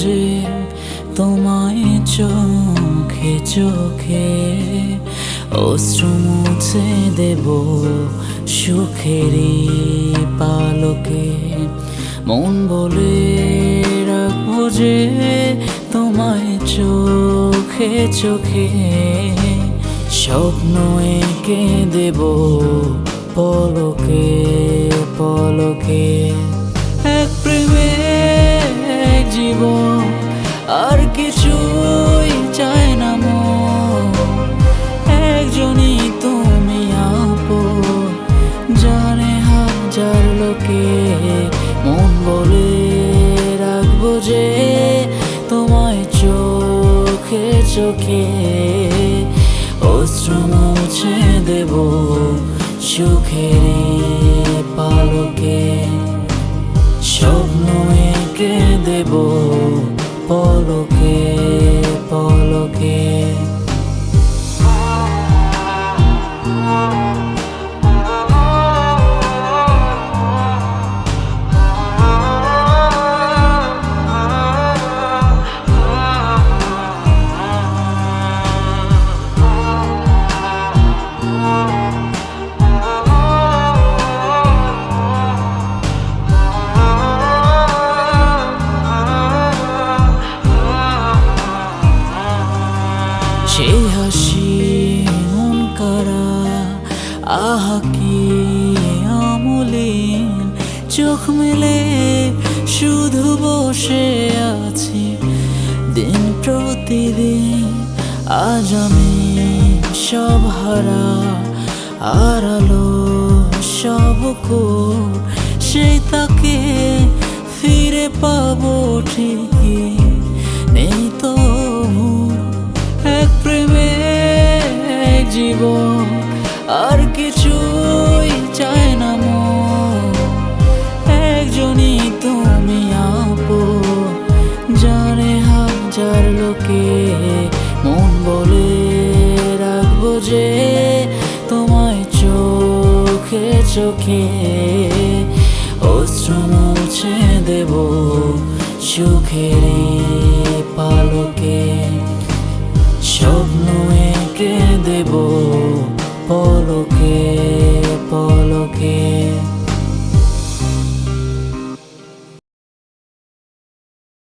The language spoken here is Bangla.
যে তোমায় চোখে চোখে, অশ্রু মুছে দেব সুখেরই পালকে। মন বলে রাখবো যে তোমায় চোখে চোখে, স্বপ্ন এঁকে দেব পলকে পলকে। এক প্রেমে এক জীবন, আর কিছুই চায় না মন। একজনই তুমি আপন, জানে হাজার লোকে। মন বলে রাখবো যে তোমায় চোখে চোখে, অশ্রু মুছে দেব সুখেরই পালকে। স্বপ্ন এঁকে দেব পলকে পলকে। সেই হাসি মন কারা, আহা কি অমলিন। চোখ মেলে শুধু বসে আছি দিন প্রতিদিন। আজ আমি সব হারা, হারালো সব কোর। সেই তাকে ফিরে পাবো ঠিকই, নেই তো এক প্রেমে এক জীবন, আর কিছুই চায় না মন। একজনই তুমি আপন, জানে হাজার লোকে। মন বলে রাখবো যে তোমায় চোখে চোখে, অশ্রু মুছে দেব সুখেরই পালকে। স্বপ্ন এঁকে দেব পলকে পলকে।